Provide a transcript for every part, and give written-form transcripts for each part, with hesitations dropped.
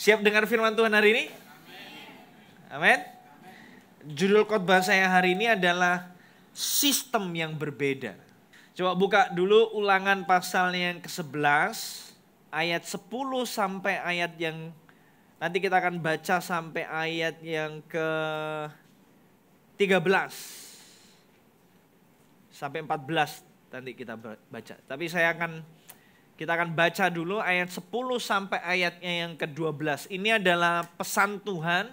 Siap dengar firman Tuhan hari ini? Amin. Judul khotbah saya hari ini adalah sistem yang berbeda. Coba buka dulu Ulangan pasalnya yang ke-11 ayat 10 sampai ayat yang nanti kita akan baca sampai ayat yang ke-13 sampai 14 nanti kita baca. Tapi kita akan baca dulu ayat 10 sampai ayatnya yang ke-12. Ini adalah pesan Tuhan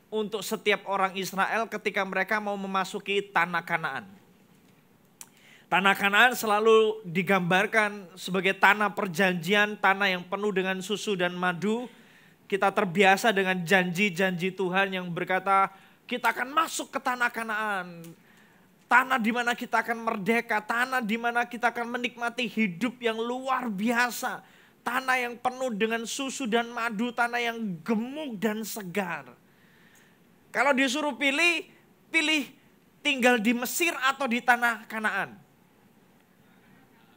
untuk setiap orang Israel ketika mereka mau memasuki tanah Kanaan. Tanah Kanaan selalu digambarkan sebagai tanah perjanjian, tanah yang penuh dengan susu dan madu. Kita terbiasa dengan janji-janji Tuhan yang berkata, kita akan masuk ke tanah Kanaan. Tanah di mana kita akan merdeka, tanah di mana kita akan menikmati hidup yang luar biasa. Tanah yang penuh dengan susu dan madu, tanah yang gemuk dan segar. Kalau disuruh pilih tinggal di Mesir atau di tanah Kanaan.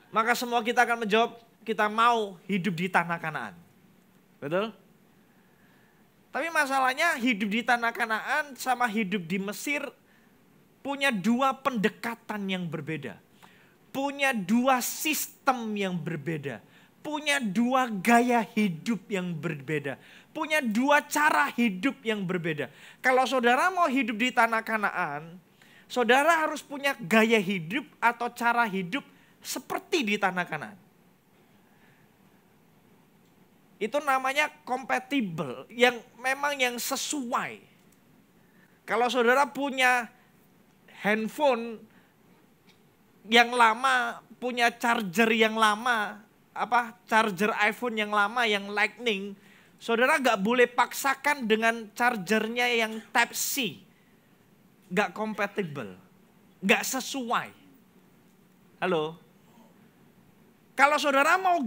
Maka semua kita akan menjawab, kita mau hidup di tanah Kanaan. Betul? Tapi masalahnya hidup di tanah Kanaan sama hidup di Mesir punya dua pendekatan yang berbeda. Punya dua sistem yang berbeda. Punya dua gaya hidup yang berbeda. Punya dua cara hidup yang berbeda. Kalau saudara mau hidup di tanah Kanaan, saudara harus punya gaya hidup atau cara hidup seperti di tanah Kanaan. Itu namanya compatible, yang memang yang sesuai. Kalau saudara punya handphone yang lama, punya charger yang lama, charger iPhone yang lama, yang Lightning, saudara gak boleh paksakan dengan chargernya yang Type-C. Gak compatible, gak sesuai. Halo? Kalau saudara mau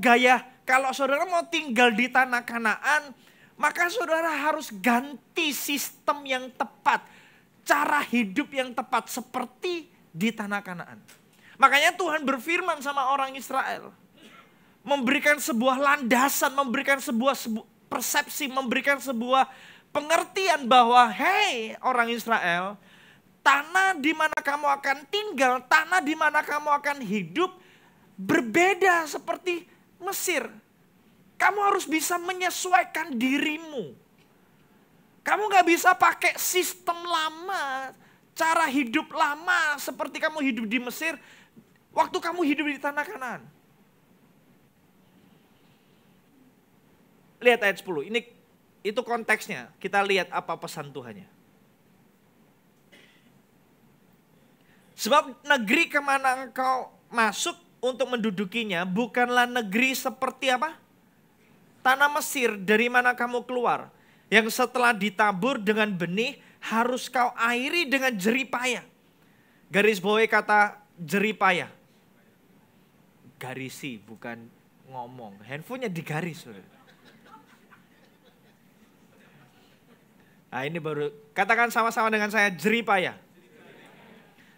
tinggal di tanah Kanaan, maka saudara harus ganti sistem yang tepat. Cara hidup yang tepat seperti di tanah Kanaan. Makanya Tuhan berfirman sama orang Israel. Memberikan sebuah landasan, memberikan sebuah persepsi, memberikan sebuah pengertian bahwa hey orang Israel, tanah di mana kamu akan tinggal, tanah di mana kamu akan hidup berbeda seperti Mesir. Kamu harus bisa menyesuaikan dirimu. Kamu gak bisa pakai sistem lama, cara hidup lama seperti kamu hidup di Mesir, waktu kamu hidup di tanah Kanaan. Lihat ayat 10, itu konteksnya, kita lihat apa pesan Tuhannya. Sebab negeri kemana engkau masuk untuk mendudukinya bukanlah negeri seperti apa? Tanah Mesir dari mana kamu keluar. Yang setelah ditabur dengan benih harus kau airi dengan jeripaya. Garis bawahi kata jeripaya. Garisi bukan ngomong. Handphonenya digaris. Nah ini baru, katakan sama-sama dengan saya jeripaya.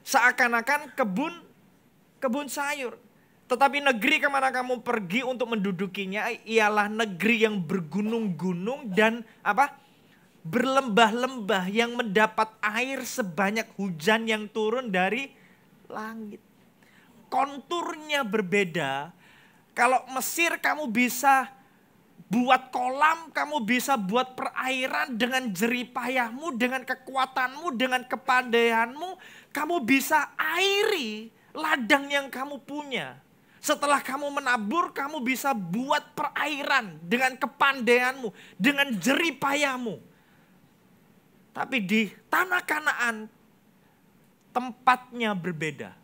Seakan-akan kebun sayur. Tetapi negeri kemana kamu pergi untuk mendudukinya ialah negeri yang bergunung-gunung dan berlembah-lembah yang mendapat air sebanyak hujan yang turun dari langit. Konturnya berbeda. Kalau Mesir kamu bisa buat kolam, kamu bisa buat perairan dengan jeripayahmu, dengan kekuatanmu, dengan kepandaianmu. Kamu bisa airi ladang yang kamu punya. Setelah kamu menabur, kamu bisa buat perairan dengan kepandaianmu, dengan jeripayahmu. Tapi di tanah Kanaan, tempatnya berbeda.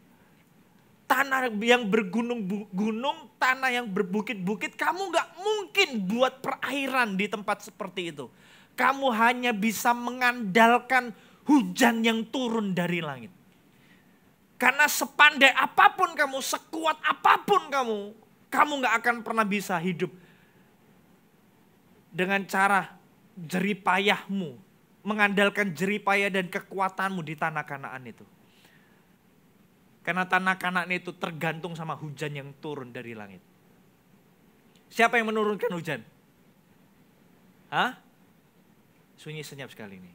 Tanah yang bergunung-gunung, tanah yang berbukit-bukit, kamu gak mungkin buat perairan di tempat seperti itu. Kamu hanya bisa mengandalkan hujan yang turun dari langit. Karena sepandai apapun kamu, sekuat apapun kamu gak akan pernah bisa hidup dengan cara jeripayahmu, mengandalkan jeripayah dan kekuatanmu di tanah Kanaan itu. Karena tanah Kanaan itu tergantung sama hujan yang turun dari langit. Siapa yang menurunkan hujan? Hah? Sunyi senyap sekali ini.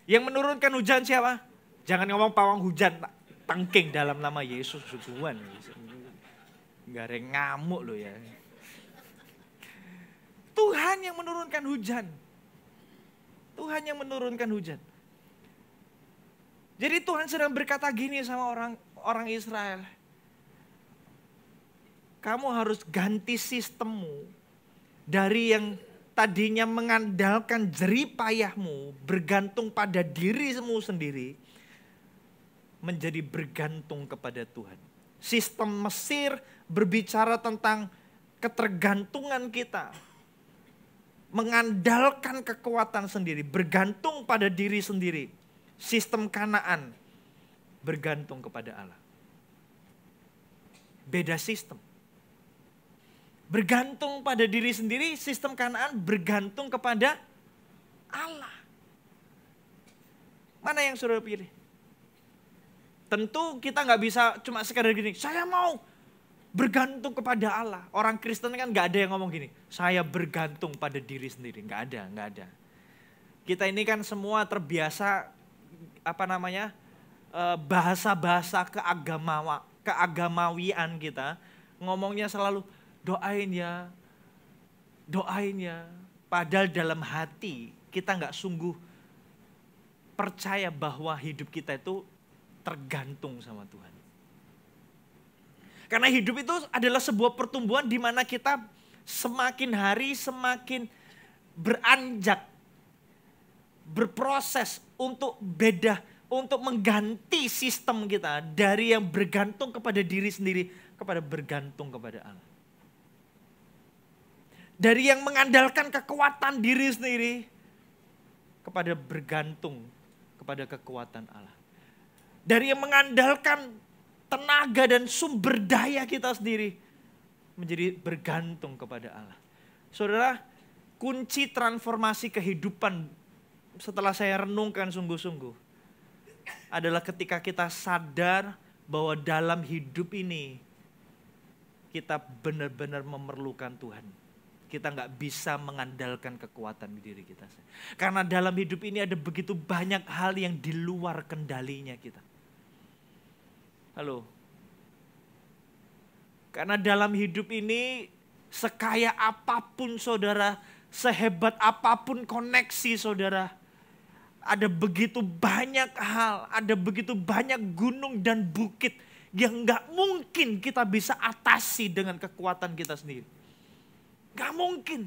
Yang menurunkan hujan siapa? Jangan ngomong pawang hujan tangking dalam nama Yesus Tuhan. Gak ada yang ngamuk loh ya. Tuhan yang menurunkan hujan. Tuhan yang menurunkan hujan. Jadi Tuhan sedang berkata gini sama orang Israel. Kamu harus ganti sistemmu dari yang tadinya mengandalkan jerih payahmu, bergantung pada dirimu sendiri, menjadi bergantung kepada Tuhan. Sistem Mesir berbicara tentang ketergantungan kita, mengandalkan kekuatan sendiri, bergantung pada diri sendiri. Sistem Kanaan bergantung kepada Allah. Beda sistem. Bergantung pada diri sendiri, sistem Kanaan bergantung kepada Allah. Mana yang saudara pilih? Tentu kita nggak bisa cuma sekadar gini, saya mau bergantung kepada Allah. Orang Kristen kan nggak ada yang ngomong gini, saya bergantung pada diri sendiri. Nggak ada. Kita ini kan semua terbiasa bahasa-bahasa keagamawian kita. Ngomongnya selalu doain ya. Padahal dalam hati kita nggak sungguh percaya bahwa hidup kita itu tergantung sama Tuhan. Karena hidup itu adalah sebuah pertumbuhan di mana kita semakin hari semakin beranjak, berproses untuk mengganti sistem kita dari yang bergantung kepada diri sendiri kepada bergantung kepada Allah. Dari yang mengandalkan kekuatan diri sendiri kepada bergantung kepada kekuatan Allah. Dari yang mengandalkan tenaga dan sumber daya kita sendiri menjadi bergantung kepada Allah. Saudara, kunci transformasi kehidupan setelah saya renungkan sungguh-sungguh adalah ketika kita sadar bahwa dalam hidup ini kita benar-benar memerlukan Tuhan. Kita nggak bisa mengandalkan kekuatan di diri kita. Karena dalam hidup ini ada begitu banyak hal yang di luar kendalinya kita. Halo. Karena dalam hidup ini sekaya apapun saudara, sehebat apapun koneksi saudara, ada begitu banyak hal, ada begitu banyak gunung dan bukit yang nggak mungkin kita bisa atasi dengan kekuatan kita sendiri. Gak mungkin.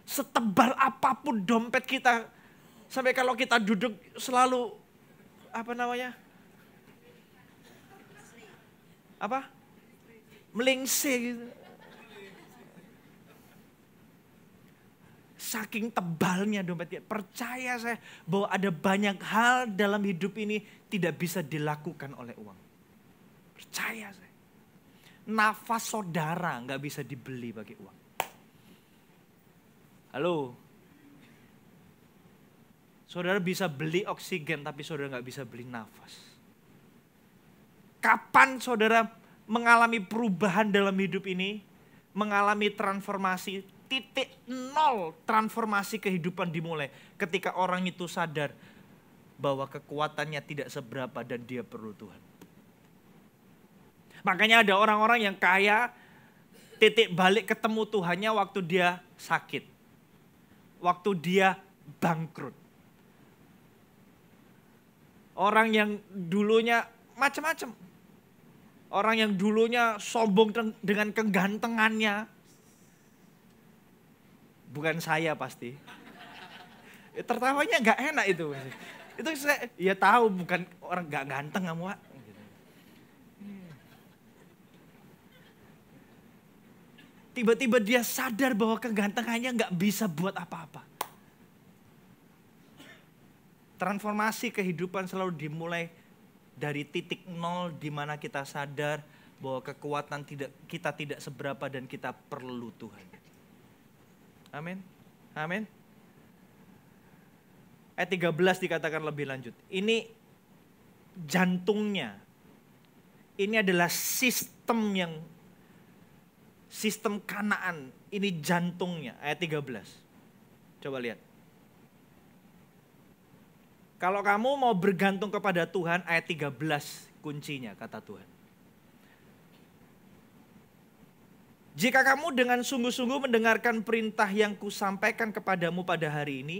Setebal apapun dompet kita, sampai kalau kita duduk selalu melingse gitu. Saking tebalnya dompet kita. Percaya saya bahwa ada banyak hal dalam hidup ini tidak bisa dilakukan oleh uang. Percaya saya. Nafas saudara nggak bisa dibeli pakai uang. Halo. Saudara bisa beli oksigen tapi saudara nggak bisa beli nafas. Kapan saudara mengalami perubahan dalam hidup ini? Mengalami transformasi, titik nol transformasi kehidupan dimulai. Ketika orang itu sadar bahwa kekuatannya tidak seberapa dan dia perlu Tuhan. Makanya ada orang-orang yang kaya, titik balik ketemu Tuhannya waktu dia sakit. Waktu dia bangkrut. Orang yang dulunya macam-macam. Orang yang dulunya sombong dengan kegantengannya. Bukan saya pasti. Tertawanya gak enak itu. Itu saya ya tahu bukan orang gak ganteng kamu. Tiba-tiba dia sadar bahwa kegantengannya gak bisa buat apa-apa. Transformasi kehidupan selalu dimulai dari titik nol di mana kita sadar bahwa kekuatan kita tidak seberapa dan kita perlu Tuhan. Amin. Amin. Ayat 13 dikatakan lebih lanjut. Ini jantungnya. Ini adalah sistem Kanaan ini jantungnya, ayat 13. Coba lihat. Kalau kamu mau bergantung kepada Tuhan, ayat 13 kuncinya, kata Tuhan. Jika kamu dengan sungguh-sungguh mendengarkan perintah yang kusampaikan kepadamu pada hari ini,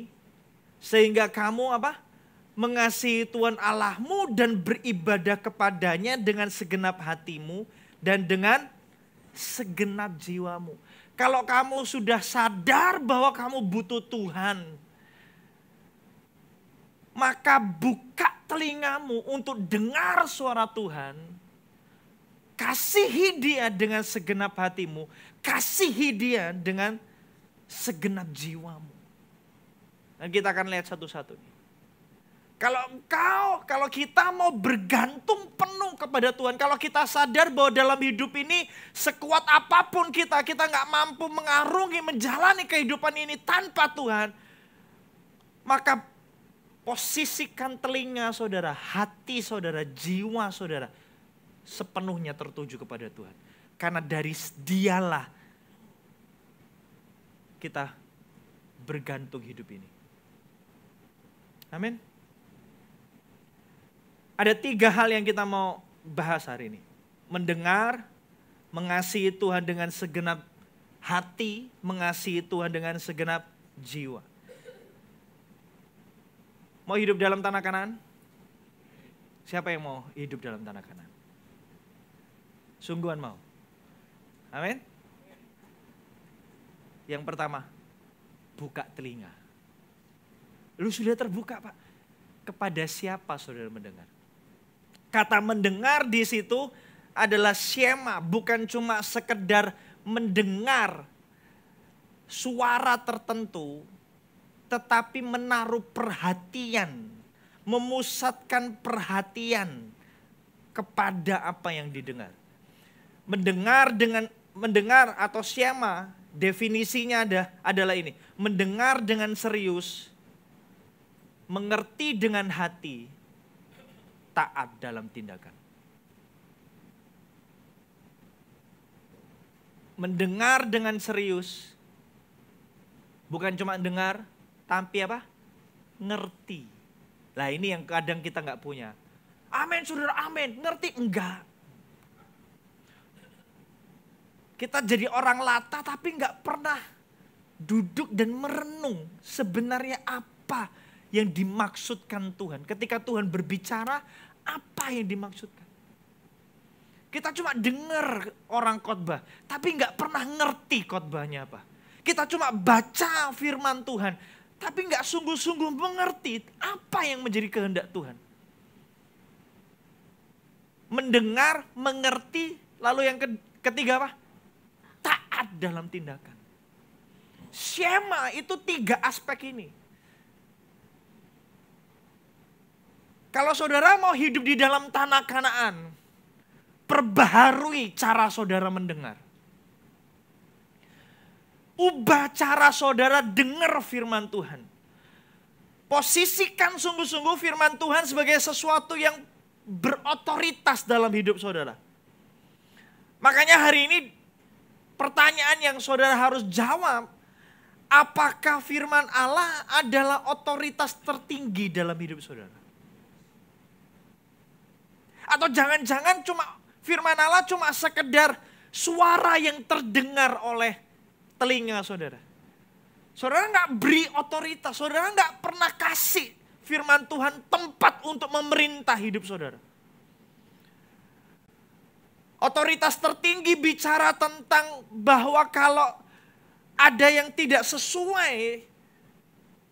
sehingga kamu mengasihi Tuhan Allahmu dan beribadah kepadanya dengan segenap hatimu dan dengan segenap jiwamu. Kalau kamu sudah sadar bahwa kamu butuh Tuhan, maka buka telingamu untuk dengar suara Tuhan. Kasihi dia dengan segenap hatimu. Kasihi dia dengan segenap jiwamu. Dan kita akan lihat satu-satu nih. Kalau kita mau bergantung penuh kepada Tuhan, kalau kita sadar bahwa dalam hidup ini sekuat apapun kita nggak mampu mengarungi, menjalani kehidupan ini tanpa Tuhan, maka posisikan telinga saudara, hati saudara, jiwa saudara sepenuhnya tertuju kepada Tuhan. Karena dari dialah kita bergantung hidup ini. Amin. Ada 3 hal yang kita mau bahas hari ini. Mendengar, mengasihi Tuhan dengan segenap hati, mengasihi Tuhan dengan segenap jiwa. Mau hidup dalam tanah Kanaan? Siapa yang mau hidup dalam tanah Kanaan? Sungguhan mau? Amin. Yang pertama, buka telinga. Lu sudah terbuka, Pak. Kepada siapa saudara mendengar? Kata mendengar di situ adalah syema, bukan cuma sekedar mendengar suara tertentu, tetapi menaruh perhatian, memusatkan perhatian kepada apa yang didengar. Mendengar atau syema, definisinya adalah ini. Mendengar dengan serius, mengerti dengan hati, taat dalam tindakan. Mendengar dengan serius, bukan cuma dengar, tapi ngerti. Lah ini yang kadang kita nggak punya. Amin saudara, amin. Ngerti? Enggak. Kita jadi orang lata tapi nggak pernah duduk dan merenung sebenarnya apa yang dimaksudkan Tuhan. Ketika Tuhan berbicara, apa yang dimaksudkan? Kita cuma dengar orang khotbah, tapi nggak pernah ngerti khotbahnya apa. Kita cuma baca firman Tuhan, tapi nggak sungguh-sungguh mengerti apa yang menjadi kehendak Tuhan. Mendengar, mengerti, lalu yang ketiga taat dalam tindakan. Syema itu 3 aspek ini. Kalau saudara mau hidup di dalam tanah Kanaan, perbaharui cara saudara mendengar. Ubah cara saudara dengar firman Tuhan. Posisikan sungguh-sungguh firman Tuhan sebagai sesuatu yang berotoritas dalam hidup saudara. Makanya hari ini pertanyaan yang saudara harus jawab, apakah firman Allah adalah otoritas tertinggi dalam hidup saudara? Atau jangan-jangan cuma firman Allah cuma sekedar suara yang terdengar oleh telinga saudara. Saudara nggak beri otoritas, saudara nggak pernah kasih firman Tuhan tempat untuk memerintah hidup saudara. Otoritas tertinggi bicara tentang bahwa kalau ada yang tidak sesuai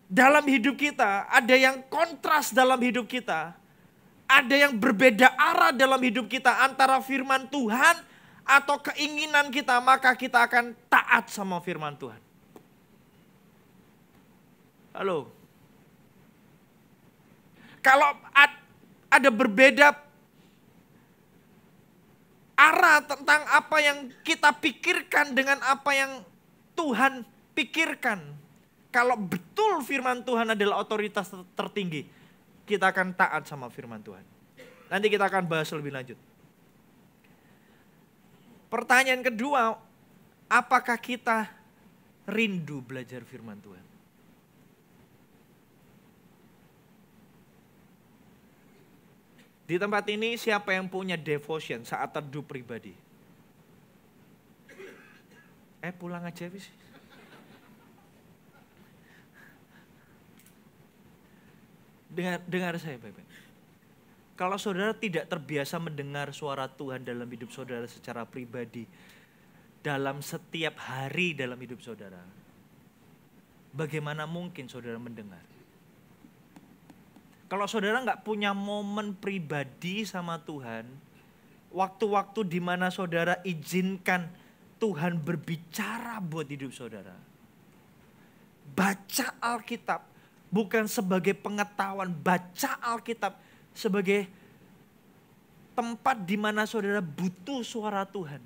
dalam hidup kita, ada yang kontras dalam hidup kita, ada yang berbeda arah dalam hidup kita antara firman Tuhan atau keinginan kita, maka kita akan taat sama firman Tuhan. Halo. Kalau ada berbeda arah tentang apa yang kita pikirkan dengan apa yang Tuhan pikirkan. Kalau betul firman Tuhan adalah otoritas tertinggi, kita akan taat sama firman Tuhan. Nanti kita akan bahas lebih lanjut. Pertanyaan kedua, apakah kita rindu belajar firman Tuhan. Di tempat ini siapa yang punya devotion saat teduh pribadi? Pulang aja wis. Dengar saya baik-baik. Kalau saudara tidak terbiasa mendengar suara Tuhan dalam hidup saudara secara pribadi, dalam setiap hari dalam hidup saudara, bagaimana mungkin saudara mendengar? Kalau saudara nggak punya momen pribadi sama Tuhan, waktu-waktu di mana saudara izinkan Tuhan berbicara buat hidup saudara, baca Alkitab bukan sebagai pengetahuan, baca Alkitab sebagai tempat di mana saudara butuh suara Tuhan.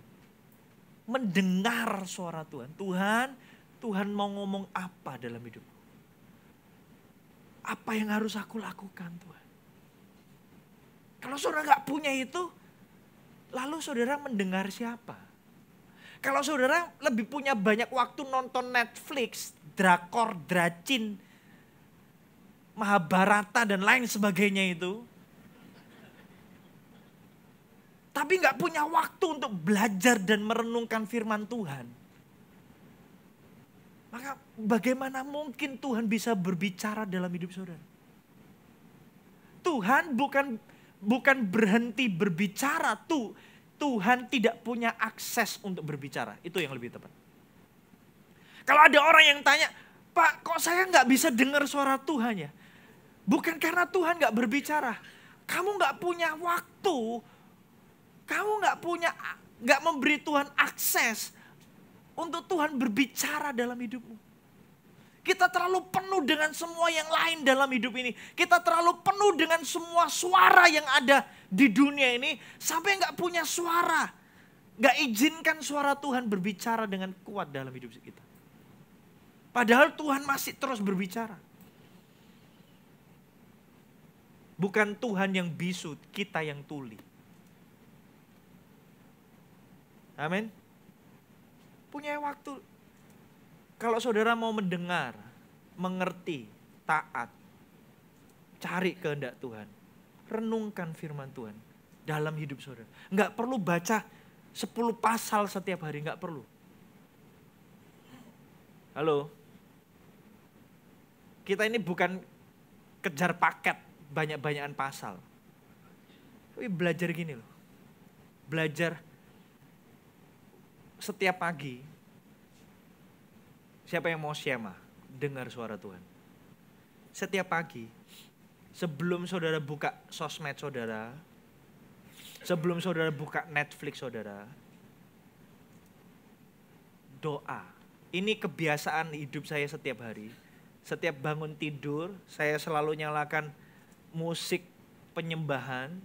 Mendengar suara Tuhan. Tuhan mau ngomong apa dalam hidupku? Apa yang harus aku lakukan Tuhan? Kalau saudara nggak punya itu, lalu saudara mendengar siapa? Kalau saudara lebih punya banyak waktu nonton Netflix, drakor, dracin, Mahabharata dan lain sebagainya itu, tapi nggak punya waktu untuk belajar dan merenungkan firman Tuhan, maka bagaimana mungkin Tuhan bisa berbicara dalam hidup saudara? Tuhan bukan berhenti berbicara, Tuhan tidak punya akses untuk berbicara. Itu yang lebih tepat. Kalau ada orang yang tanya, Pak, kok saya nggak bisa dengar suara Tuhan ya? Bukan karena Tuhan nggak berbicara. Kamu nggak punya waktu. Kamu nggak memberi Tuhan akses untuk Tuhan berbicara dalam hidupmu. Kita terlalu penuh dengan semua yang lain dalam hidup ini. Kita terlalu penuh dengan semua suara yang ada di dunia ini. Sampai nggak punya suara. Nggak izinkan suara Tuhan berbicara dengan kuat dalam hidup kita. Padahal Tuhan masih terus berbicara. Bukan Tuhan yang bisu, kita yang tuli. Amin. Punya waktu. Kalau saudara mau mendengar, mengerti, taat, cari kehendak Tuhan. Renungkan firman Tuhan dalam hidup saudara. Enggak perlu baca 10 pasal setiap hari, enggak perlu. Halo. Kita ini bukan kejar paket banyak-banyakan pasal. Tapi belajar gini loh. Belajar setiap pagi. Siapa yang mau syema? Dengar suara Tuhan. Setiap pagi. Sebelum saudara buka sosmed saudara. Sebelum saudara buka Netflix saudara. Doa. Ini kebiasaan hidup saya setiap hari. Setiap bangun tidur, saya selalu nyalakan musik penyembahan.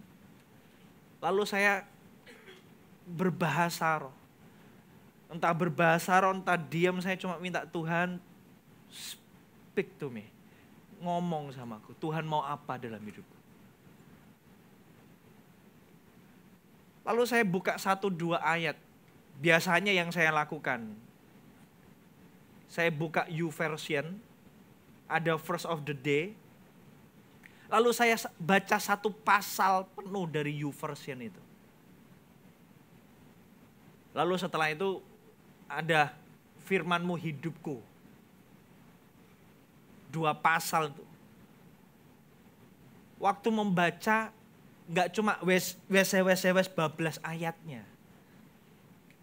Lalu saya berbahasa roh. Entah berbahasa roh, entah diam, saya cuma minta Tuhan speak to me. Ngomong sama aku, Tuhan mau apa dalam hidupku. Lalu saya buka 1-2 ayat. Biasanya yang saya lakukan, saya buka YouVersion, ada verse of the day. Lalu saya baca 1 pasal penuh dari YouVersion itu. Lalu setelah itu ada firman-Mu hidupku. 2 pasal itu. Waktu membaca gak cuma wes bablas ayatnya.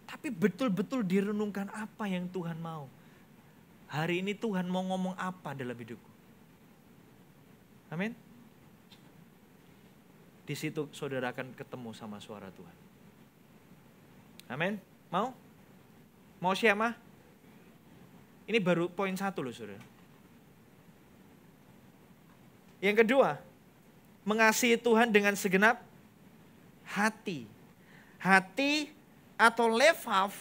Tapi betul-betul direnungkan apa yang Tuhan mau. Hari ini Tuhan mau ngomong apa dalam hidupku. Amin. Di situ saudara akan ketemu sama suara Tuhan. Amin. Mau? Mau siapa? Ini baru poin 1 loh saudara. Yang kedua, mengasihi Tuhan dengan segenap hati. Hati atau levav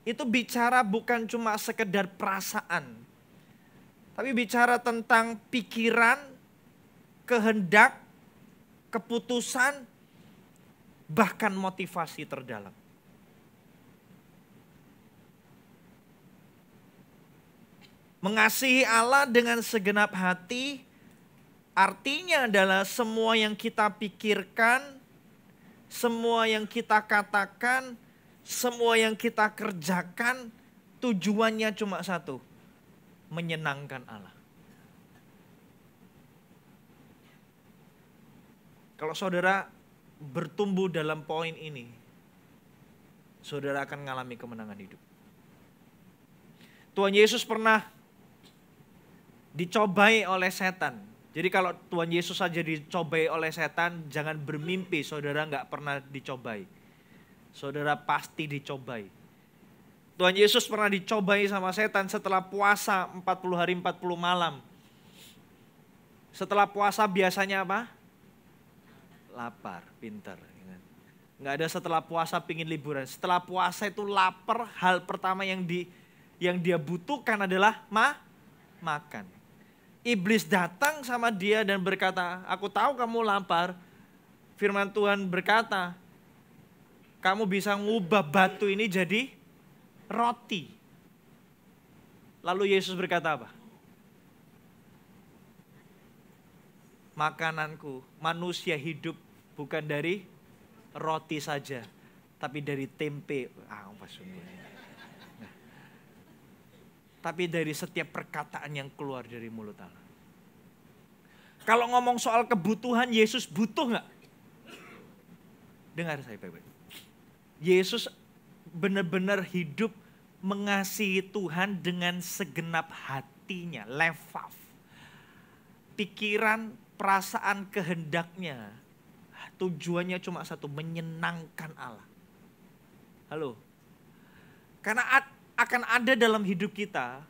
itu bicara bukan cuma sekedar perasaan. Tapi bicara tentang pikiran, kehendak, keputusan, bahkan motivasi terdalam. Mengasihi Allah dengan segenap hati artinya adalah semua yang kita pikirkan, semua yang kita katakan, semua yang kita kerjakan tujuannya cuma satu, menyenangkan Allah. Kalau saudara bertumbuh dalam poin ini, saudara akan mengalami kemenangan hidup. Tuhan Yesus pernah dicobai oleh setan. Jadi kalau Tuhan Yesus saja dicobai oleh setan, jangan bermimpi saudara nggak pernah dicobai. Saudara pasti dicobai. Tuhan Yesus pernah dicobai sama setan setelah puasa 40 hari 40 malam. Setelah puasa biasanya apa? Lapar, pinter. Nggak ada setelah puasa pingin liburan. Setelah puasa itu lapar, hal pertama yang dia butuhkan adalah makan. Iblis datang sama dia dan berkata, aku tahu kamu lapar. Firman Tuhan berkata, kamu bisa ngubah batu ini jadi roti. Lalu Yesus berkata apa? Makananku, manusia hidup bukan dari roti saja, tapi dari tempe. Tapi dari setiap perkataan yang keluar dari mulut Allah. Kalau ngomong soal kebutuhan, Yesus butuh nggak? Dengar saya baik-baik. Yesus benar-benar hidup mengasihi Tuhan dengan segenap hatinya, lefaf. Pikiran, perasaan, kehendaknya, tujuannya cuma satu, menyenangkan Allah. Halo? Karena akan ada dalam hidup kita,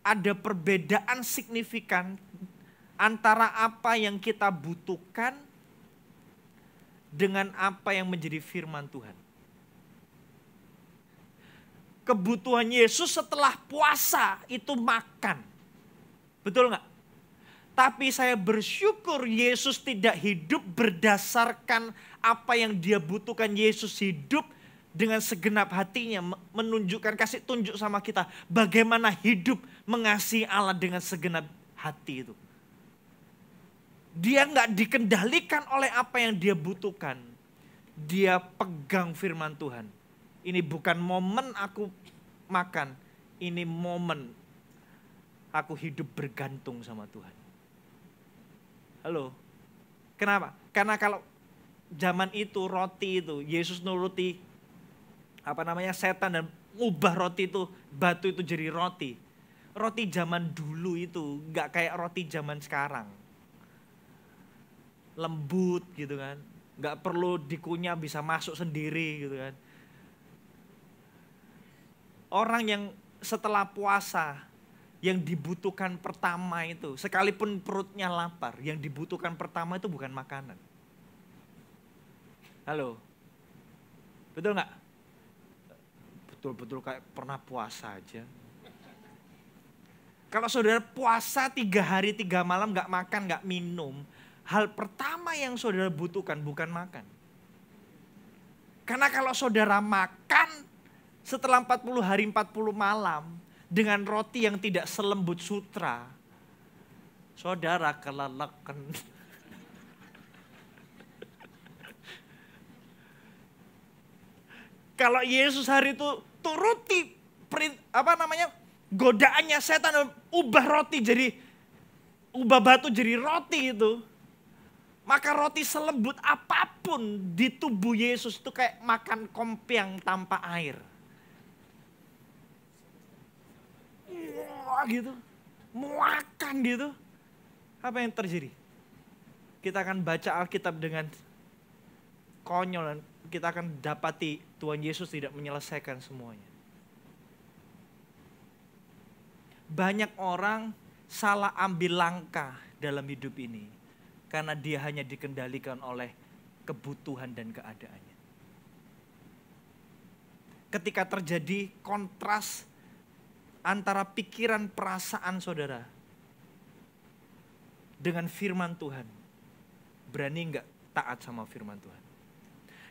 ada perbedaan signifikan antara apa yang kita butuhkan dengan apa yang menjadi firman Tuhan. Kebutuhan Yesus setelah puasa itu makan. Betul nggak? Tapi saya bersyukur Yesus tidak hidup berdasarkan apa yang dia butuhkan. Yesus hidup dengan segenap hatinya, menunjukkan, kasih tunjuk sama kita bagaimana hidup mengasihi Allah dengan segenap hati itu. Dia nggak dikendalikan oleh apa yang dia butuhkan. Dia pegang firman Tuhan. Ini bukan momen aku makan, ini momen aku hidup bergantung sama Tuhan. Halo, kenapa? Karena kalau zaman itu roti itu, Yesus nuruti setan dan ubah roti itu, batu itu jadi roti. Roti zaman dulu itu gak kayak roti zaman sekarang. Lembut gitu kan, gak perlu dikunyah, bisa masuk sendiri gitu kan. Orang yang setelah puasa, yang dibutuhkan pertama itu, sekalipun perutnya lapar, yang dibutuhkan pertama itu bukan makanan. Halo, betul gak? Betul-betul kayak pernah puasa aja. Kalau saudara puasa 3 hari 3 malam gak makan, gak minum, hal pertama yang saudara butuhkan bukan makan. Karena kalau saudara makan setelah 40 hari 40 malam dengan roti yang tidak selembut sutra, saudara kelelakan. Kalau Yesus hari itu turuti godaannya setan, ubah batu jadi roti itu, maka roti selembut apapun di tubuh Yesus itu kayak makan kompiang tanpa air. Wah gitu, makan gitu. Apa yang terjadi? Kita akan baca Alkitab dengan konyol dan kita akan dapati Tuhan Yesus tidak menyelesaikan semuanya. Banyak orang salah ambil langkah dalam hidup ini karena dia hanya dikendalikan oleh kebutuhan dan keadaannya. Ketika terjadi kontras antara pikiran perasaan saudara dengan firman Tuhan, berani nggak taat sama firman Tuhan?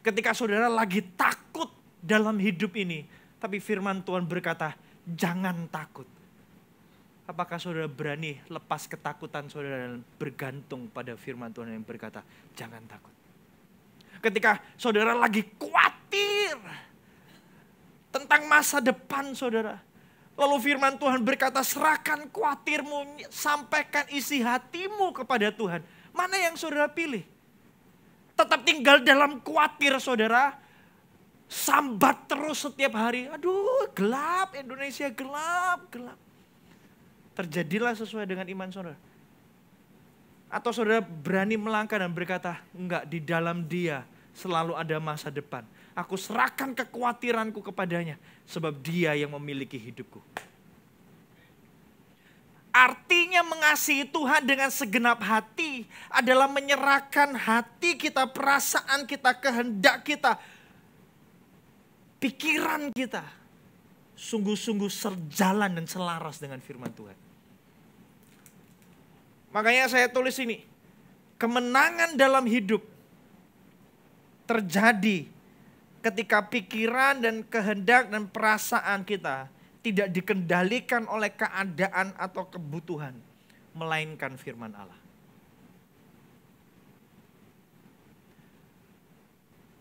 Ketika saudara lagi takut dalam hidup ini, tapi firman Tuhan berkata, jangan takut. Apakah saudara berani lepas ketakutan saudara dan bergantung pada firman Tuhan yang berkata, jangan takut. Ketika saudara lagi khawatir tentang masa depan saudara. Lalu firman Tuhan berkata, serahkan khawatirmu, sampaikan isi hatimu kepada Tuhan. Mana yang saudara pilih? Tetap tinggal dalam khawatir saudara, sambat terus setiap hari. Aduh gelap, Indonesia gelap, gelap. Terjadilah sesuai dengan iman saudara. Atau saudara berani melangkah dan berkata, enggak, di dalam Dia selalu ada masa depan. Aku serahkan kekhawatiranku kepadanya, sebab Dia yang memiliki hidupku. Artinya mengasihi Tuhan dengan segenap hati adalah menyerahkan hati kita, perasaan kita, kehendak kita, pikiran kita, sungguh-sungguh sejalan dan selaras dengan firman Tuhan. Makanya saya tulis ini, kemenangan dalam hidup terjadi ketika pikiran dan kehendak dan perasaan kita tidak dikendalikan oleh keadaan atau kebutuhan, melainkan firman Allah.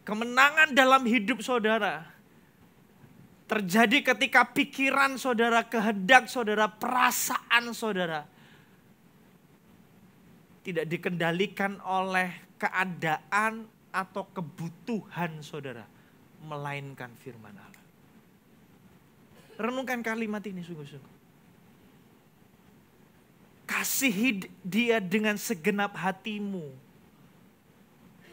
Kemenangan dalam hidup saudara terjadi ketika pikiran saudara, kehendak saudara, perasaan saudara tidak dikendalikan oleh keadaan atau kebutuhan saudara, melainkan firman Allah. Renungkan kalimat ini sungguh-sungguh. Kasihi Dia dengan segenap hatimu,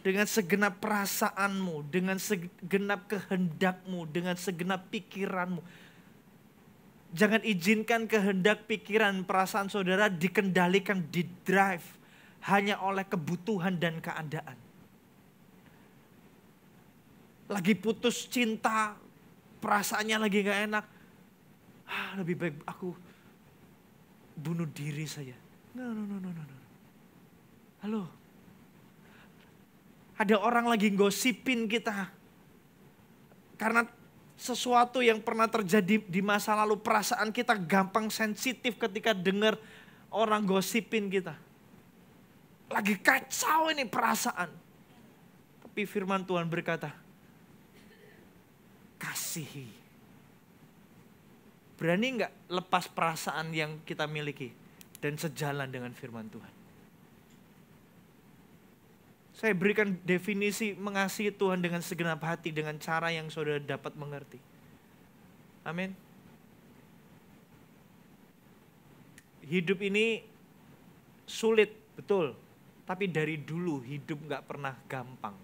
dengan segenap perasaanmu, dengan segenap kehendakmu, dengan segenap pikiranmu. Jangan izinkan kehendak, pikiran, perasaan saudara dikendalikan, didrive hanya oleh kebutuhan dan keadaan. Lagi putus cinta, perasaannya lagi gak enak. Lebih baik aku bunuh diri saja. No. Halo. Ada orang lagi gosipin kita. Karena sesuatu yang pernah terjadi di masa lalu, perasaan kita gampang sensitif ketika dengar orang gosipin kita. Lagi kacau ini perasaan. Tapi firman Tuhan berkata, kasihi. Berani enggak lepas perasaan yang kita miliki dan sejalan dengan firman Tuhan? Saya berikan definisi mengasihi Tuhan dengan segenap hati dengan cara yang saudara dapat mengerti. Amin. Hidup ini sulit, betul. Tapi dari dulu hidup gak pernah gampang.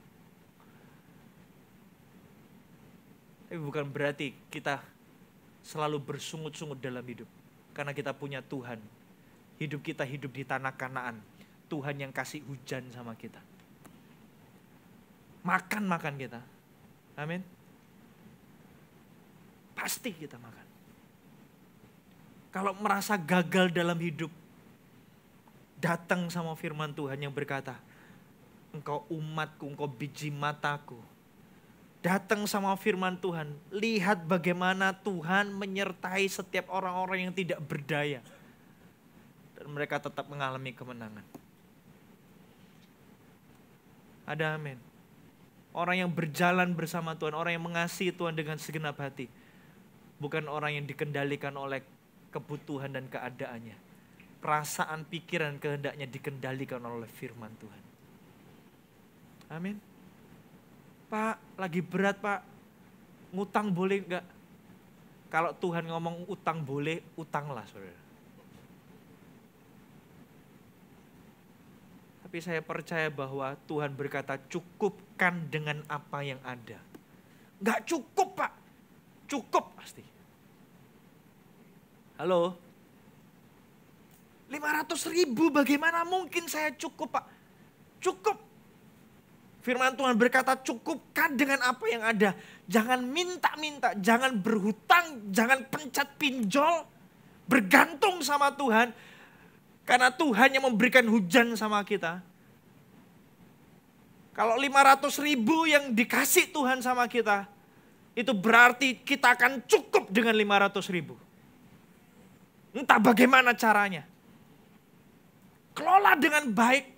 Tapi bukan berarti kita selalu bersungut-sungut dalam hidup. Karena kita punya Tuhan. Hidup kita hidup di tanah Kanaan. Tuhan yang kasih hujan sama kita. Makan kita. Amin. Pasti kita makan. Kalau merasa gagal dalam hidup, datang sama firman Tuhan yang berkata, engkau umatku, engkau biji mataku. Datang sama firman Tuhan, lihat bagaimana Tuhan menyertai setiap orang-orang yang tidak berdaya. Dan mereka tetap mengalami kemenangan. Ada amin. Orang yang berjalan bersama Tuhan, orang yang mengasihi Tuhan dengan segenap hati. Bukan orang yang dikendalikan oleh kebutuhan dan keadaannya. Perasaan, pikiran, kehendaknya dikendalikan oleh firman Tuhan. Amin. Pak, lagi berat Pak. Ngutang boleh enggak? Kalau Tuhan ngomong utang boleh, utanglah saudara. Tapi saya percaya bahwa Tuhan berkata cukupkan dengan apa yang ada. Enggak cukup Pak. Cukup pasti. Halo? 500.000 bagaimana mungkin saya cukup Pak? Cukup. Firman Tuhan berkata cukupkan dengan apa yang ada. Jangan minta-minta, jangan berhutang, jangan pencet pinjol. Bergantung sama Tuhan. Karena Tuhan yang memberikan hujan sama kita. Kalau 500.000 yang dikasih Tuhan sama kita, itu berarti kita akan cukup dengan 500.000. Entah bagaimana caranya. Kelola dengan baik.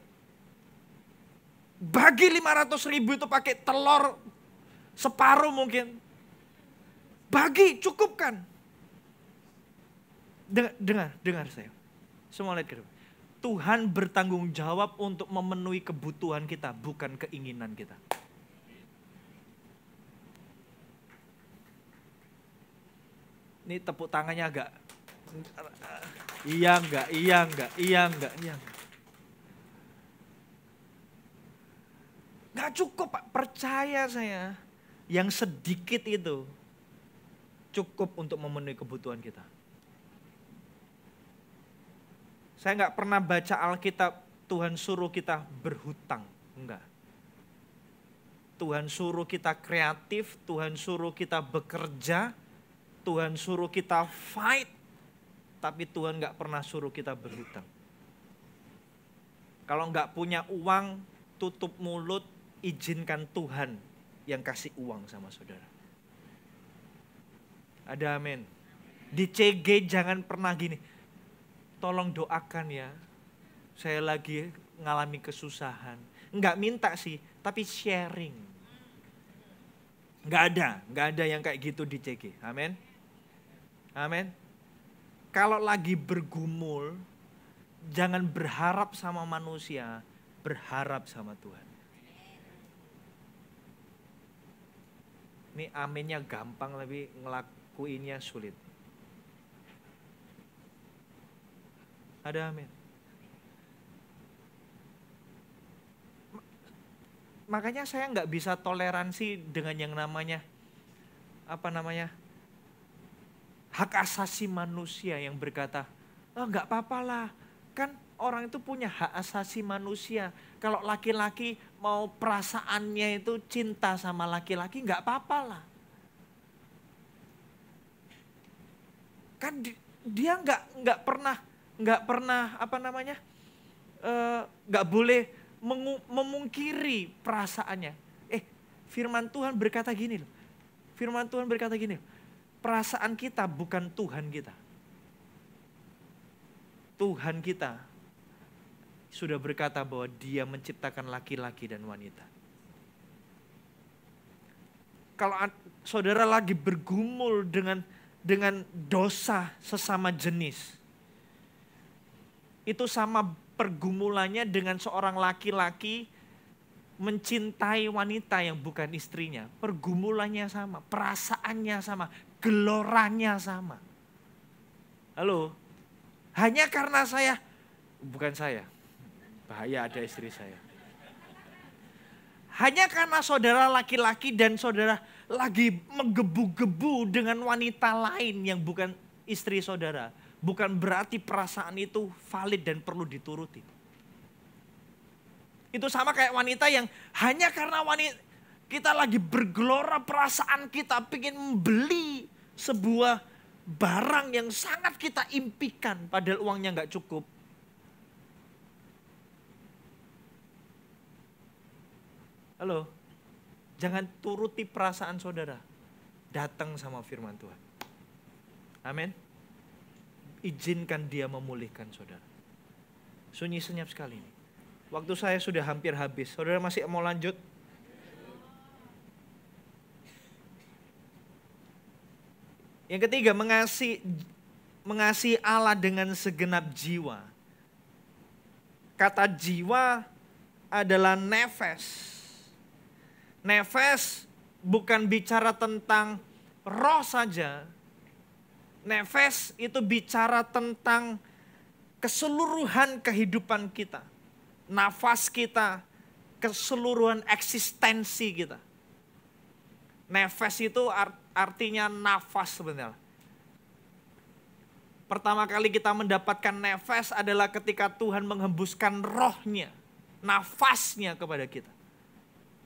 Bagi 500.000 itu pakai telur separuh mungkin. Bagi, cukupkan. Dengar saya. Semua lihat ke depan. Tuhan bertanggung jawab untuk memenuhi kebutuhan kita, bukan keinginan kita. Ini tepuk tangannya agak, iya enggak. Enggak cukup Pak, percaya saya. Yang sedikit itu cukup untuk memenuhi kebutuhan kita. Saya enggak pernah baca Alkitab, Tuhan suruh kita berhutang. Enggak. Tuhan suruh kita kreatif, Tuhan suruh kita bekerja, Tuhan suruh kita fight, tapi Tuhan gak pernah suruh kita berhutang. Kalau gak punya uang, tutup mulut, izinkan Tuhan yang kasih uang sama saudara. Ada amin. Di CG jangan pernah gini, tolong doakan ya, saya lagi ngalami kesusahan. Gak minta sih, tapi sharing. Gak ada yang kayak gitu di CG. Amin. Amin. Kalau lagi bergumul, jangan berharap sama manusia, berharap sama Tuhan. Ini aminnya gampang, tapi ngelakuinnya sulit. Ada amin. Makanya saya nggak bisa toleransi dengan yang namanya, hak asasi manusia yang berkata, nggak apa-apa lah, kan orang itu punya hak asasi manusia. Kalau laki-laki mau perasaannya itu cinta sama laki-laki, nggak apa-apa lah. Kan dia nggak pernah nggak boleh memungkiri perasaannya. Firman Tuhan berkata gini loh. Perasaan kita bukan Tuhan kita. Tuhan kita sudah berkata bahwa Dia menciptakan laki-laki dan wanita. Kalau saudara lagi bergumul dengan dosa sesama jenis, itu sama pergumulannya dengan seorang laki-laki mencintai wanita yang bukan istrinya. Pergumulannya sama, perasaannya sama, geloranya sama. Halo, hanya karena bahaya ada istri saya. Hanya karena saudara laki-laki dan saudara lagi menggebu-gebu dengan wanita lain yang bukan istri saudara, bukan berarti perasaan itu valid dan perlu dituruti. Itu sama kayak wanita yang hanya karena kita lagi bergelora perasaan kita pengen membeli sebuah barang yang sangat kita impikan padahal uangnya nggak cukup. Halo, jangan turuti perasaan saudara. Datang sama firman Tuhan. Amin. Izinkan Dia memulihkan saudara. Sunyi senyap sekali ini. Waktu saya sudah hampir habis. Saudara masih mau lanjut? Yang ketiga, mengasihi Allah dengan segenap jiwa. Kata jiwa adalah nefes. Nefes bukan bicara tentang roh saja. Nefes itu bicara tentang keseluruhan kehidupan kita. Nafas kita, keseluruhan eksistensi kita. Nefes itu artinya nafas sebenarnya. Pertama kali kita mendapatkan nefes adalah ketika Tuhan menghembuskan rohnya, nafasnya kepada kita.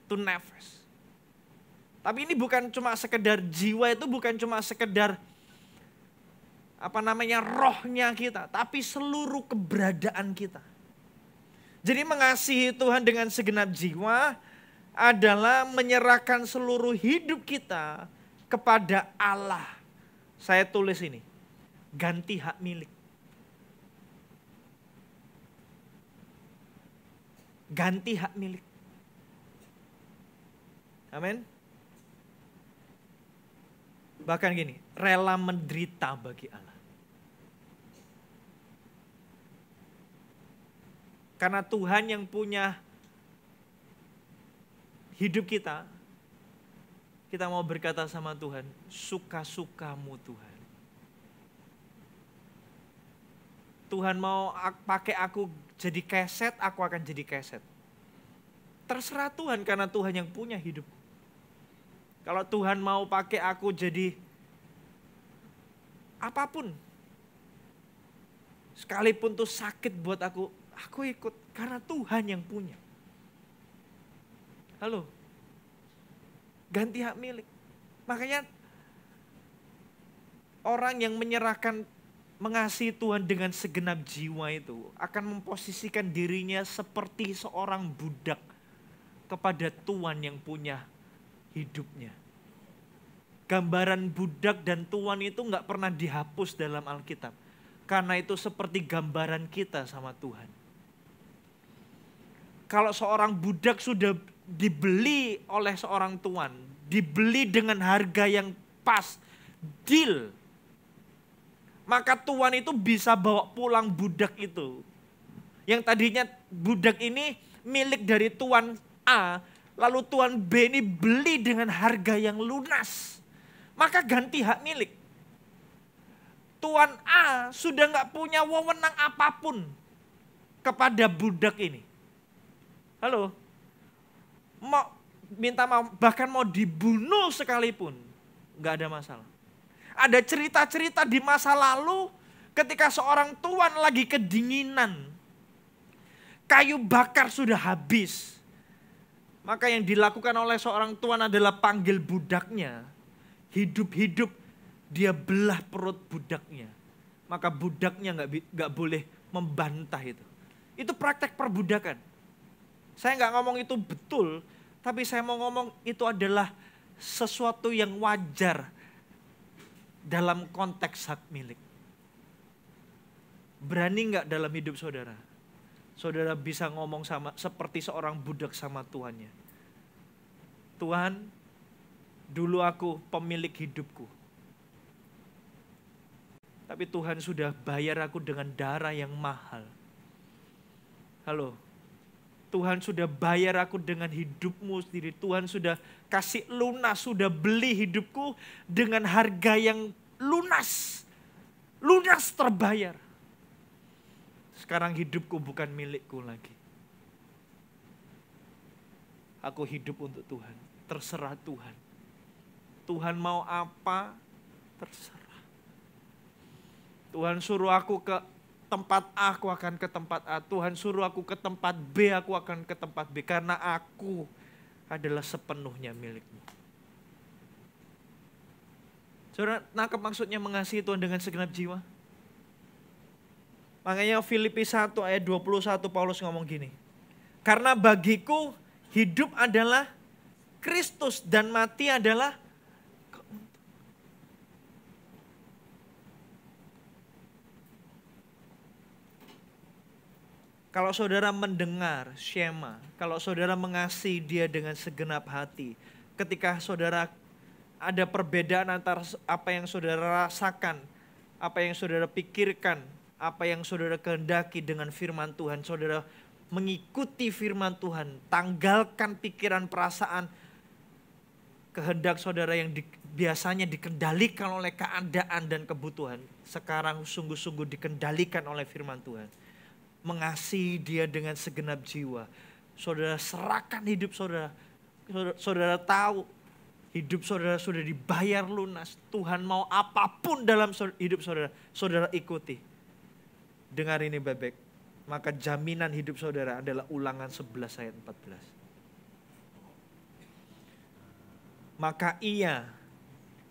Itu nefes. Tapi ini bukan cuma sekedar jiwa, itu bukan cuma sekedar rohnya kita, tapi seluruh keberadaan kita. Jadi mengasihi Tuhan dengan segenap jiwa adalah menyerahkan seluruh hidup kita kepada Allah. Saya tulis ini, ganti hak milik. ganti hak milik. Amin. Bahkan gini, rela menderita bagi Allah. Karena Tuhan yang punya hidup kita mau berkata sama Tuhan, suka-sukamu Tuhan. Tuhan mau pakai aku jadi keset, aku akan jadi keset. Terserah Tuhan karena Tuhan yang punya hidup. Kalau Tuhan mau pakai aku jadi apapun, sekalipun tuh sakit buat aku ikut karena Tuhan yang punya. Halo, ganti hak milik. Makanya orang yang menyerahkan mengasihi Tuhan dengan segenap jiwa itu akan memposisikan dirinya seperti seorang budak kepada Tuhan yang punya hidupnya. Gambaran budak dan tuan itu nggak pernah dihapus dalam Alkitab. Karena itu seperti gambaran kita sama Tuhan. Kalau seorang budak sudah dibeli oleh seorang tuan, dibeli dengan harga yang pas, deal, maka tuan itu bisa bawa pulang budak itu. Yang tadinya budak ini milik dari tuan A, lalu tuan B ini beli dengan harga yang lunas. Maka ganti hak milik. Tuan A sudah nggak punya wewenang apapun kepada budak ini. Halo, mau minta maaf, bahkan mau dibunuh sekalipun, nggak ada masalah. Ada cerita-cerita di masa lalu ketika seorang tuan lagi kedinginan, kayu bakar sudah habis. Maka yang dilakukan oleh seorang tuan adalah panggil budaknya. Hidup-hidup dia belah perut budaknya. Maka budaknya nggak boleh membantah itu. Itu praktek perbudakan. Saya nggak ngomong itu betul, tapi saya mau ngomong itu adalah sesuatu yang wajar dalam konteks hak milik. Berani nggak dalam hidup saudara? Saudara bisa ngomong seperti seorang budak sama tuannya. Tuhan, dulu aku pemilik hidupku. Tapi Tuhan sudah bayar aku dengan darah yang mahal. Halo, Tuhan sudah bayar aku dengan hidupmu sendiri. Tuhan sudah kasih lunas, sudah beli hidupku dengan harga yang lunas. Lunas terbayar. Sekarang hidupku bukan milikku lagi. Aku hidup untuk Tuhan. Terserah Tuhan. Tuhan mau apa, terserah. Tuhan suruh aku ke tempat A, aku akan ke tempat A. Tuhan suruh aku ke tempat B, aku akan ke tempat B. Karena aku adalah sepenuhnya milikmu. Saudara, nangkep maksudnya mengasihi Tuhan dengan segenap jiwa? Makanya Filipi 1 ayat 21 Paulus ngomong gini. Karena bagiku hidup adalah Kristus dan mati adalah kalau saudara mendengar Shema, kalau saudara mengasihi dia dengan segenap hati, ketika saudara ada perbedaan antara apa yang saudara rasakan, apa yang saudara pikirkan, apa yang saudara kehendaki dengan firman Tuhan, saudara mengikuti firman Tuhan, tanggalkan pikiran perasaan, kehendak saudara yang biasanya dikendalikan oleh keadaan dan kebutuhan, sekarang sungguh-sungguh dikendalikan oleh firman Tuhan. Mengasihi dia dengan segenap jiwa. Saudara serahkan hidup saudara. Saudara tahu hidup saudara sudah dibayar lunas. Tuhan mau apapun dalam hidup saudara, saudara ikuti. Dengar ini Bebek. Maka jaminan hidup saudara adalah Ulangan 11 ayat 14. Maka ia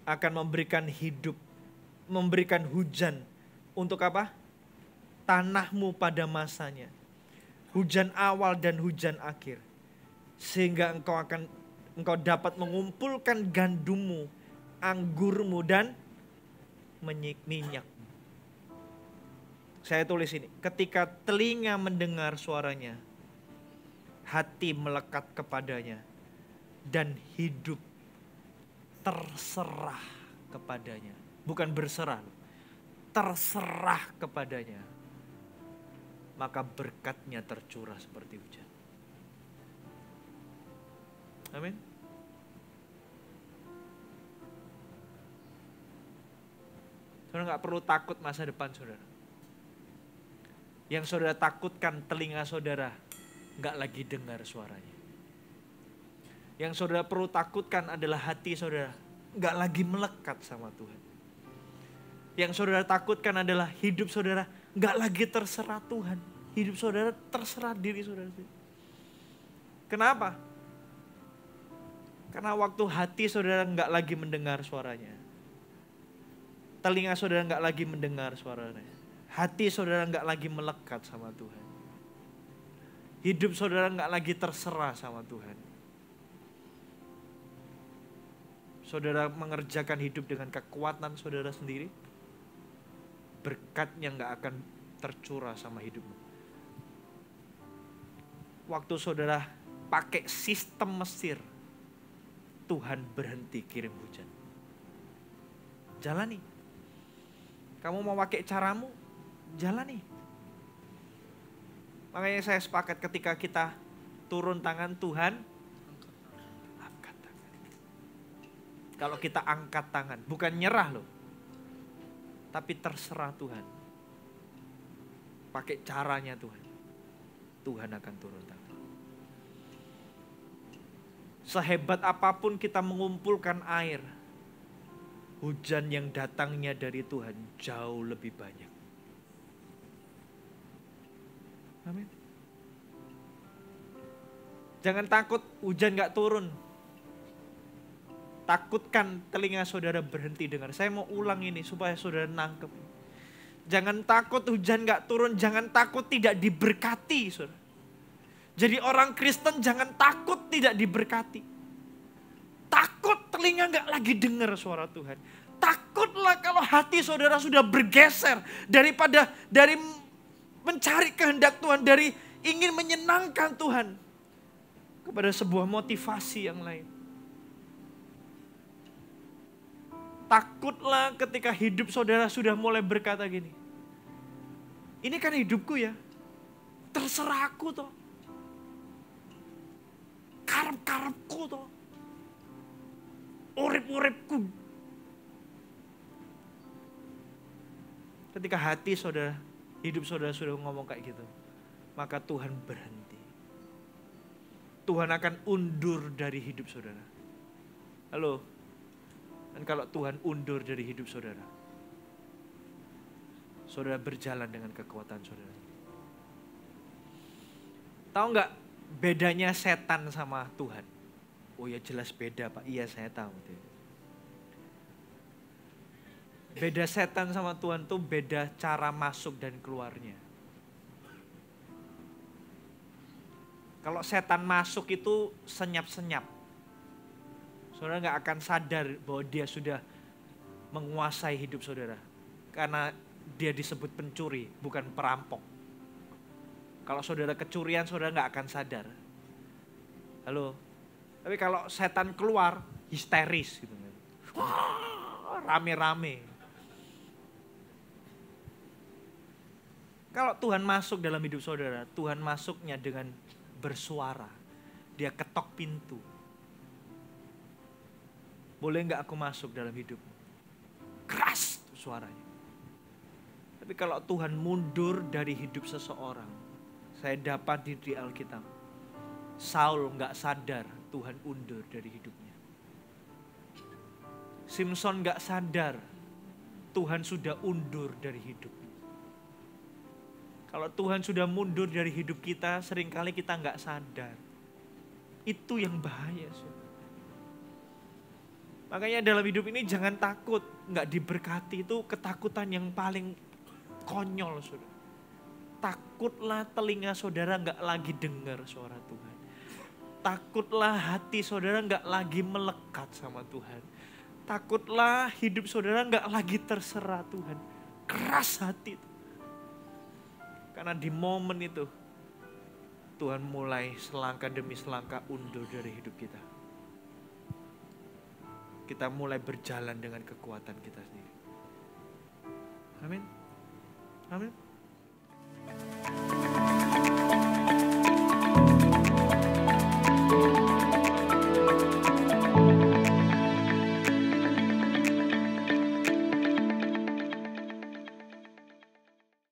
akan memberikan hidup, memberikan hujan. Untuk apa? Tanahmu pada masanya. Hujan awal dan hujan akhir. Sehingga engkau dapat mengumpulkan gandummu, anggurmu dan minyak. Saya tulis ini, ketika telinga mendengar suaranya, hati melekat kepadanya, dan hidup terserah kepadanya. Bukan berserah, terserah kepadanya. Maka berkatnya tercurah seperti hujan. Amin. Saudara gak perlu takut masa depan saudara. Yang saudara takutkan telinga saudara gak lagi dengar suaranya. Yang saudara perlu takutkan adalah hati saudara gak lagi melekat sama Tuhan. Yang saudara takutkan adalah hidup saudara gak lagi terserah Tuhan. Hidup saudara terserah diri saudara. Kenapa? Karena waktu hati saudara gak lagi mendengar suaranya. Telinga saudara gak lagi mendengar suaranya. Hati saudara gak lagi melekat sama Tuhan. Hidup saudara gak lagi terserah sama Tuhan. Saudara mengerjakan hidup dengan kekuatan saudara sendiri. Berkatnya gak akan tercurah sama hidupmu. Waktu saudara pakai sistem Mesir, Tuhan berhenti kirim hujan. Jalani. Kamu mau pakai caramu, jalani. Makanya saya sepakat ketika kita turun tangan, Tuhan angkat tangan. Kalau kita angkat tangan, bukan nyerah loh. Tapi terserah Tuhan. Pakai caranya Tuhan. Tuhan akan turun tangan. Sehebat apapun kita mengumpulkan air, hujan yang datangnya dari Tuhan jauh lebih banyak. Amin. Jangan takut hujan gak turun. Takutkan telinga saudara berhenti dengar. Saya mau ulang ini supaya saudara nangkep. Jangan takut hujan gak turun. Jangan takut tidak diberkati. Saudara. Jadi orang Kristen jangan takut tidak diberkati. Takut telinga gak lagi dengar suara Tuhan. Takutlah kalau hati saudara sudah bergeser dari mencari kehendak Tuhan, dari ingin menyenangkan Tuhan kepada sebuah motivasi yang lain. Takutlah ketika hidup saudara sudah mulai berkata gini, ini kan hidupku ya, terserah aku toh, karep-karepku toh, urip-uripku. Ketika hati saudara, hidup saudara sudah ngomong kayak gitu, maka Tuhan berhenti. Tuhan akan undur dari hidup saudara. Halo? Dan kalau Tuhan undur dari hidup saudara, saudara berjalan dengan kekuatan saudara. Tahu nggak bedanya setan sama Tuhan? Oh ya jelas beda Pak, iya saya tahu. Beda setan sama Tuhan tuh beda cara masuk dan keluarnya. Kalau setan masuk itu senyap-senyap. Saudara gak akan sadar bahwa dia sudah menguasai hidup saudara. Karena dia disebut pencuri, bukan perampok. Kalau saudara kecurian, saudara gak akan sadar. Halo? Tapi kalau setan keluar, histeris gitu. Wah, rame-rame. Kalau Tuhan masuk dalam hidup saudara, Tuhan masuknya dengan bersuara. Dia ketok pintu. Boleh gak aku masuk dalam hidupmu? Keras suaranya. Tapi kalau Tuhan mundur dari hidup seseorang, saya dapat di Alkitab, Saul gak sadar Tuhan undur dari hidupnya. Simson gak sadar Tuhan sudah undur dari hidupnya. Kalau Tuhan sudah mundur dari hidup kita, seringkali kita gak sadar. Itu yang bahaya. Saudara. Makanya dalam hidup ini jangan takut, gak diberkati, itu ketakutan yang paling konyol. Saudara. Takutlah telinga saudara gak lagi dengar suara Tuhan. Takutlah hati saudara gak lagi melekat sama Tuhan. Takutlah hidup saudara gak lagi terserah Tuhan. Keras hati. Karena di momen itu Tuhan mulai selangkah demi selangkah undur dari hidup kita. Kita mulai berjalan dengan kekuatan kita sendiri. Amin. Amin.